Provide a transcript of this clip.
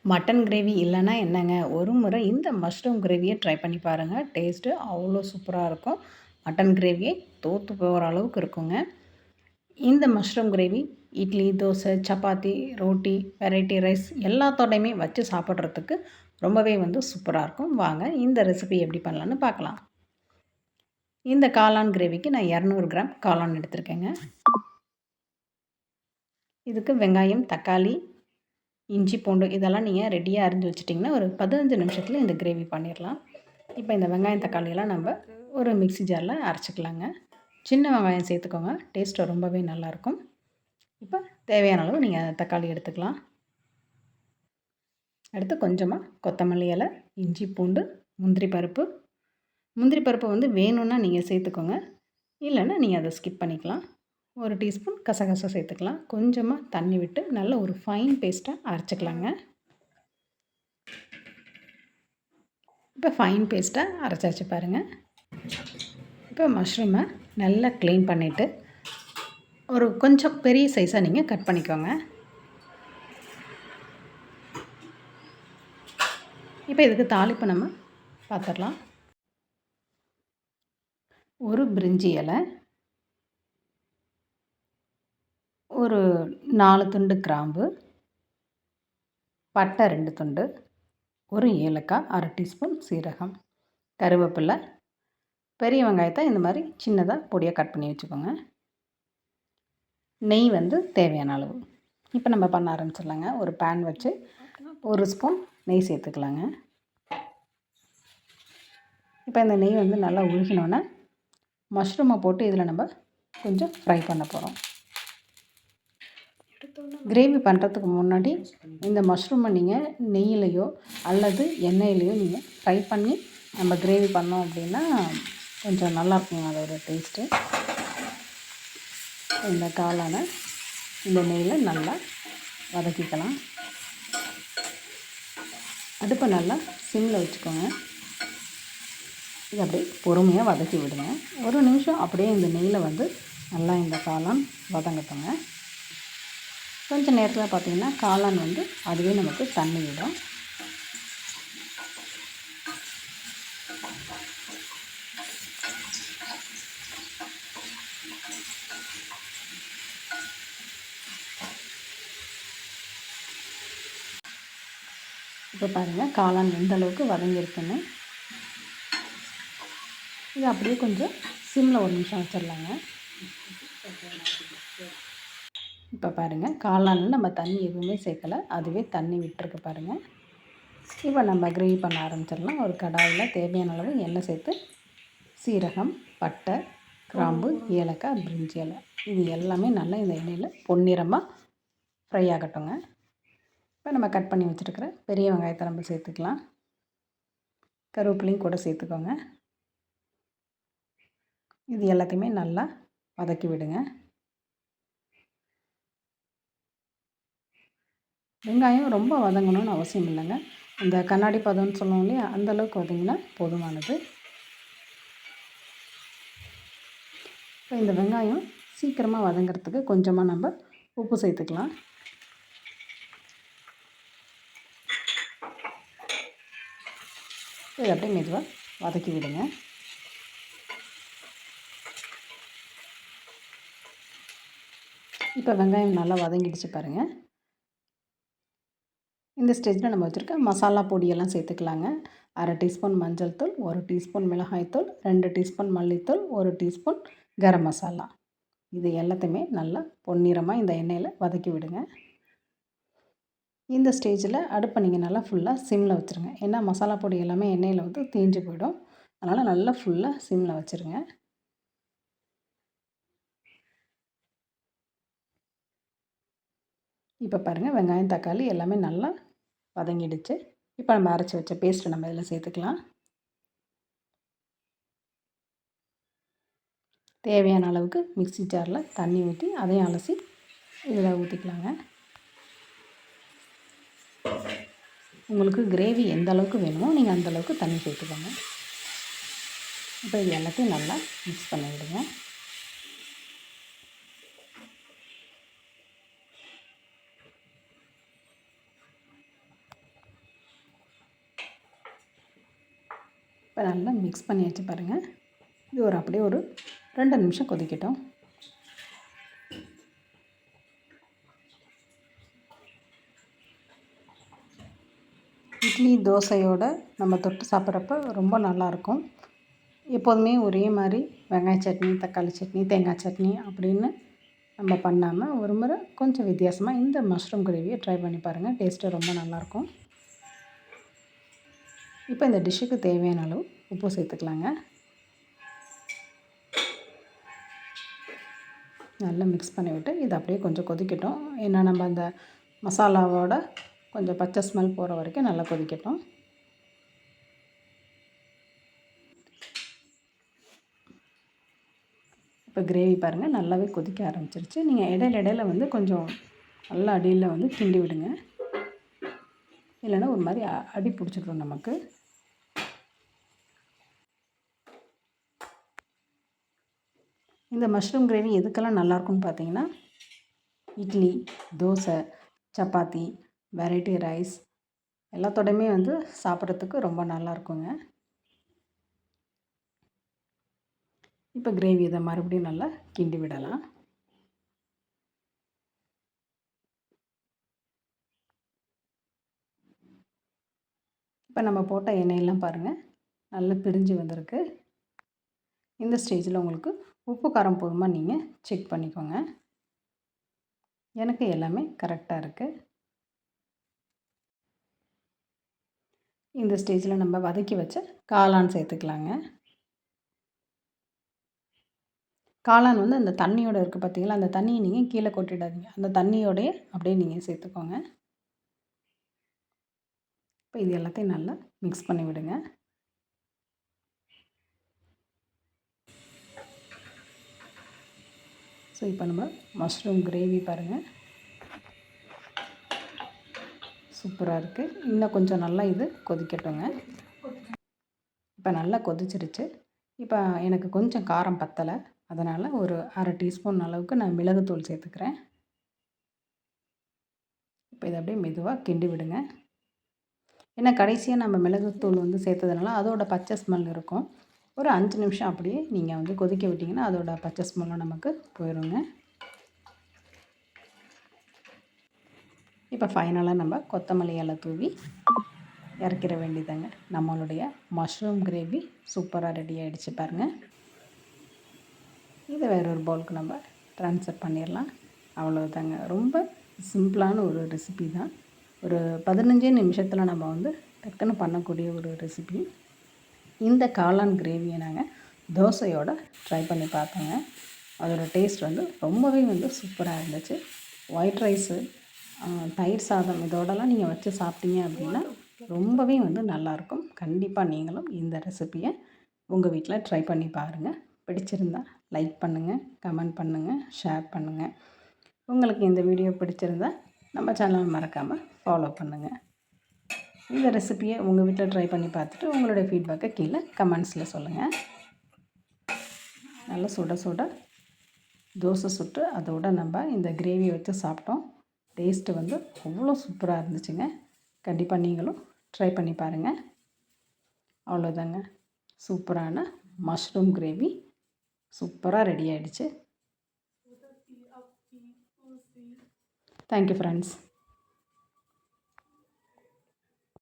Mutton gravy இல்லைன்னா என்னங்க, ஒரு முறை இந்த மஷ்ரூம் கிரேவியை ட்ரை பண்ணி பாருங்கள். டேஸ்ட்டு அவ்வளோ சூப்பராக இருக்கும். மட்டன் கிரேவியே தோற்று போகிற அளவுக்கு இருக்குங்க. இந்த மஷ்ரூம் கிரேவி இட்லி, தோசை, சப்பாத்தி, ரோட்டி, வெரைட்டி ரைஸ் எல்லாத்தோடையுமே வச்சு சாப்பிட்றதுக்கு ரொம்பவே சூப்பராக இருக்கும். வாங்க இந்த ரெசிபி எப்படி பண்ணலான்னு பார்க்கலாம். இந்த காளான் கிரேவிக்கு நான் 200 கிராம் காளான் எடுத்திருக்கேங்க. இதுக்கு வெங்காயம், தக்காளி, இஞ்சி, பூண்டு இதெல்லாம் நீங்கள் ரெடியாக அரிஞ்சு வச்சுட்டிங்கன்னா ஒரு 15 நிமிஷத்தில் இந்த கிரேவி பண்ணிடலாம். இப்போ இந்த வெங்காயம், தக்காளியெல்லாம் நம்ம ஒரு மிக்ஸி ஜாரில் அரைச்சிக்கலாங்க. சின்ன வெங்காயம் சேர்த்துக்கோங்க, டேஸ்ட்டு ரொம்பவே நல்லாயிருக்கும். இப்போ தேவையான அளவு நீங்கள் தக்காளி எடுத்துக்கலாம். அடுத்து கொஞ்சமாக கொத்தமல்லி இலை, இஞ்சி, பூண்டு, முந்திரி பருப்பு. முந்திரி பருப்பு வேணும்னா நீங்கள் சேர்த்துக்கோங்க, இல்லைன்னா நீங்கள் அதை ஸ்கிப் பண்ணிக்கலாம். ஒரு டீஸ்பூன் கசகசா சேர்த்துக்கலாம். கொஞ்சமாக தண்ணி விட்டு நல்ல ஒரு ஃபைன் பேஸ்ட்டாக அரைச்சிக்கலாங்க. இப்போ ஃபைன் பேஸ்ட்டாக அரைச்சாச்சு பாருங்கள். இப்போ மஷ்ரூமை நல்லா க்ளீன் பண்ணிவிட்டு ஒரு கொஞ்சம் பெரிய சைஸாக நீங்கள் கட் பண்ணிக்கோங்க. இப்போ இதுக்கு தாளிப்பு நம்ம பார்த்துடலாம். ஒரு பிரிஞ்சி இலை, ஒரு 4 துண்டு கிராம்பு, பட்டை 2 துண்டு, ஒரு ஏலக்காய், அரை டீஸ்பூன் சீரகம், கருவேப்பிலை, பெரிய வெங்காயத்தை இந்த மாதிரி சின்னதாக பொடியாக கட் பண்ணி வச்சுக்கோங்க. நெய் தேவையான அளவு. இப்போ நம்ம பண்ண ஆரம்பிச்சிடலாங்க. ஒரு பேன் வச்சு ஒரு ஸ்பூன் நெய் சேர்த்துக்கலாங்க. இப்போ இந்த நெய் நல்லா உருகினோன்னே மஷ்ரூமை போட்டு இதில் நம்ம கொஞ்சம் ஃப்ரை பண்ண போகிறோம். கிரேவி பண்ணுறதுக்கு முன்னாடி இந்த மஷ்ரூமை நீங்கள் நெய்யிலையோ அல்லது எண்ணெயிலையோ நீங்கள் ஃப்ரை பண்ணி நம்ம கிரேவி பண்ணோம் அப்படின்னா கொஞ்சம் நல்லாயிருக்குங்க அதோட டேஸ்ட்டு. இந்த காளானை இந்த நெய்யில் நல்லா வதக்கிக்கலாம். அடுப்பை நல்லா சிம்மில் வச்சுக்கோங்க. இது அப்படியே பொறுமையாக வதக்கி விடுங்க. ஒரு நிமிஷம் அப்படியே இந்த நெய்யில் நல்லா இந்த காளான் வதங்கட்டுங்க. கொஞ்சம் நேரத்தில் பார்த்திங்கன்னா காளான் அதுவே நமக்கு தண்ணி விடும். இப்போ பாருங்கள் காளான் எந்த அளவுக்கு வதங்கியிருக்குன்னு. இது அப்படியே கொஞ்சம் சிம்மில் ஒரு நிமிஷம் வச்சிடலாங்க. இப்போ பாருங்கள் காளானில் நம்ம தண்ணி எதுவுமே சேர்க்கலை, அதுவே தண்ணி விட்டுருக்கு பாருங்கள். இப்போ நம்ம கிரேவி பண்ண ஆரம்பிச்சிடலாம். ஒரு கடாயில் தேவையான அளவு எண்ணெய் சேர்த்து சீரகம், பட்டை, கிராம்பு, ஏலக்காய், பிரிஞ்சி இலை இது எல்லாமே நல்லா இந்த எண்ணெயில் பொன்னிறமாக ஃப்ரை ஆகட்டுங்க. இப்போ நம்ம கட் பண்ணி வச்சுருக்கிற பெரிய வெங்காயத்தை நம்ம சேர்த்துக்கலாம். கருவேப்பிலையும் கூட சேர்த்துக்கோங்க. இது எல்லாத்தையுமே நல்லா வதக்கி விடுங்க. வெங்காயம் ரொம்ப வதங்கணும்னு அவசியம் இல்லைங்க. அந்த கண்ணாடி பதம்னு சொல்லுவோம் இல்லையா, அந்தளவுக்கு வதங்கினா போதுமானது. இப்போ இந்த வெங்காயம் சீக்கிரமாக வதங்கிறதுக்கு கொஞ்சமாக நம்ம உப்பு சேர்த்துக்கலாம். இதை அப்படியே மெதுவாக வதக்கி விடுங்க. இப்போ வெங்காயம் நல்லா வதங்கிடுச்சு பாருங்கள். இந்த ஸ்டேஜில் நம்ம வச்சுருக்க மசாலா பொடியெல்லாம் சேர்த்துக்கலாங்க. அரை டீஸ்பூன் மஞ்சள் தூள், 1 டீஸ்பூன் மிளகாய்த்தூள், 2 டீஸ்பூன் மல்லித்தூள், 1 டீஸ்பூன் கரம் மசாலா. இது எல்லாத்தையுமே நல்லா பொன்னிறமாக இந்த எண்ணெயில் வதக்கி விடுங்க. இந்த ஸ்டேஜில் அடுப்பை நீங்கள் நல்லா ஃபுல்லாக சிம்மில் வச்சுருங்க. ஏன்னா மசாலா பொடி எல்லாமே எண்ணெயில் தீஞ்சு போயிடும். அதனால் நல்லா ஃபுல்லாக சிம்மில் வச்சுருங்க. இப்போ பாருங்கள் வெங்காயம், தக்காளி எல்லாமே நல்லா வதங்கிடுச்சு. இப்போ நம்ம அரைச்சி வச்ச பேஸ்ட்டை நம்ம இதில் சேர்த்துக்கலாம். தேவையான அளவுக்கு மிக்ஸி ஜாரில் தண்ணி ஊற்றி அதையும் அலசி இதில் ஊற்றிக்கலாங்க. உங்களுக்கு கிரேவி எந்த அளவுக்கு வேணுமோ நீங்கள் அந்தளவுக்கு தண்ணி சேர்த்துக்கோங்க. இப்போ இது எல்லாத்தையும் நல்லா மிக்ஸ் பண்ணி விடுங்க. இப்போ நல்லா மிக்ஸ் பண்ணி வச்சு பாருங்கள். இது அப்படியே ஒரு 2 நிமிஷம் கொதிக்கட்டும். இட்லி தோசையோடு நம்ம தொட்டு சாப்பிட்றப்ப ரொம்ப நல்லாயிருக்கும். எப்போதுமே ஒரே மாதிரி வெங்காய சட்னி, தக்காளி சட்னி, தேங்காய் சட்னி அப்படின்னு நம்ம பண்ணாமல் ஒரு முறை கொஞ்சம் வித்தியாசமாக இந்த மஷ்ரூம் கிரேவியை ட்ரை பண்ணி பாருங்கள். டேஸ்ட்டு ரொம்ப நல்லாயிருக்கும். இப்போ இந்த டிஷ்ஷுக்கு தேவையான அளவு உப்பு சேர்த்துக்கலாங்க. நல்லா மிக்ஸ் பண்ணி விட்டு இது அப்படியே கொஞ்சம் கொதிக்கட்டும். ஏன்னா நம்ம அந்த மசாலாவோட கொஞ்சம் பச்சை ஸ்மெல் போகிற வரைக்கும் நல்லா கொதிக்கட்டும். இப்போ கிரேவி பாருங்கள் நல்லாவே கொதிக்க ஆரம்பிச்சிருச்சு. நீங்கள் இடையில வந்து கொஞ்சம் நல்லா அடியில் வந்து கிண்டி விடுங்க. இல்லைன்னா ஒரு மாதிரி அடி பிடிச்சிடும் நமக்கு. இந்த மஷ்ரூம் கிரேவி எதுக்கெல்லாம் நல்லாயிருக்கும்னு பார்த்தீங்கன்னா, இட்லி, தோசை, சப்பாத்தி, வெரைட்டி ரைஸ் எல்லாத்தோடையுமே வந்து சாப்பிட்றதுக்கு ரொம்ப நல்லாயிருக்குங்க. இப்போ கிரேவி இதை மறுபடியும் நல்லா கிண்டி விடலாம். இப்போ நம்ம போட்ட எண்ணெயெல்லாம் பாருங்கள் நல்லா பிரிஞ்சு வந்திருக்கு. இந்த ஸ்டேஜில் உங்களுக்கு உப்பு காரம் போதுமா நீங்கள் செக் பண்ணிக்கோங்க. எனக்கு எல்லாமே கரெக்டாக இருக்குது. இந்த ஸ்டேஜில் நம்ம வதக்கி வச்ச காளான் சேர்த்துக்கலாங்க. காளான் வந்து அந்த தண்ணியோடு இருக்குது பார்த்தீங்களா, அந்த தண்ணியை நீங்கள் கீழே கொட்டிடாதீங்க. அந்த தண்ணியோடையே அப்படியே நீங்கள் சேர்த்துக்கோங்க. இப்போ இது எல்லாத்தையும் நல்லா மிக்ஸ் பண்ணி விடுங்க. ஸோ இப்போ நம்ம மஷ்ரூம் கிரேவி பாருங்கள் சூப்பராக இருக்குது. இன்னும் கொஞ்சம் நல்லா இது கொதிக்கட்டுங்க. இப்போ நல்லா கொதிச்சிருச்சு. இப்போ எனக்கு கொஞ்சம் காரம் பத்தலை. அதனால் ஒரு 1/2 டீஸ்பூன் அளவுக்கு நான் மிளகுத்தூள் சேர்த்துக்கிறேன். இப்போ இதை அப்படியே மெதுவாக கிண்டி விடுங்க. ஏன்னா கடைசியாக நம்ம மிளகுத்தூள் வந்து சேர்த்ததுனால அதோட பச்சை ஸ்மெல் இருக்கும். ஒரு 5 நிமிஷம் அப்படியே நீங்கள் வந்து கொதிக்க விட்டிங்கன்னா அதோட பச்சை ஸ்மெல்லாம் நமக்கு போயிடுங்க. இப்போ ஃபைனலாக நம்ம கொத்தமல்லி இலை தூவி இறக்கிற வேண்டியதாங்க. நம்மளுடைய மஷ்ரூம் கிரேவி சூப்பராக ரெடி ஆகிடுச்சு பாருங்கள். இதை வேற ஒரு பவுலுக்கு நம்ம ட்ரான்ஸ்ஃபர் பண்ணிடலாம். அவ்வளோதாங்க. ரொம்ப சிம்பிளான ஒரு ரெசிபி தான். ஒரு 15 நிமிஷத்தில் நம்ம வந்து டக்குன்னு பண்ணக்கூடிய ஒரு ரெசிபி. இந்த காளான் கிரேவியை நாங்கள் தோசையோடு ட்ரை பண்ணி பார்த்தோங்க. அதோட டேஸ்ட் வந்து ரொம்பவே வந்து சூப்பராக இருந்துச்சு. ஒயிட் ரைஸு, தயிர் சாதம் இதோடலாம் நீங்கள் வச்சு சாப்பிட்டீங்க அப்படின்னா ரொம்பவே வந்து நல்லாயிருக்கும். கண்டிப்பாக நீங்களும் இந்த ரெசிப்பியை உங்கள் வீட்டில் ட்ரை பண்ணி பாருங்கள். பிடிச்சிருந்தா லைக் பண்ணுங்கள், கமெண்ட் பண்ணுங்கள், ஷேர் பண்ணுங்கள். உங்களுக்கு இந்த வீடியோ பிடிச்சிருந்தா நம்ம சேனலை மறக்காமல் ஃபாலோ பண்ணுங்கள். இந்த ரெசிப்பியை உங்கள் வீட்டில் ட்ரை பண்ணி பார்த்துட்டு உங்களுடைய ஃபீட்பேக்கை கீழே கமெண்ட்ஸில் சொல்லுங்கள். நல்லா சுட சுட தோசை சுட்டு அதோட நம்ம இந்த கிரேவியை வச்சு சாப்பிட்டோம். டேஸ்ட்டு வந்து அவ்வளோ சூப்பராக இருந்துச்சுங்க. கண்டிப்பாக நீங்களும் ட்ரை பண்ணி பாருங்கள். அவ்வளோதாங்க. சூப்பரான மஷ்ரூம் கிரேவி சூப்பராக ரெடி ஆகிடுச்சு. Thank you friends.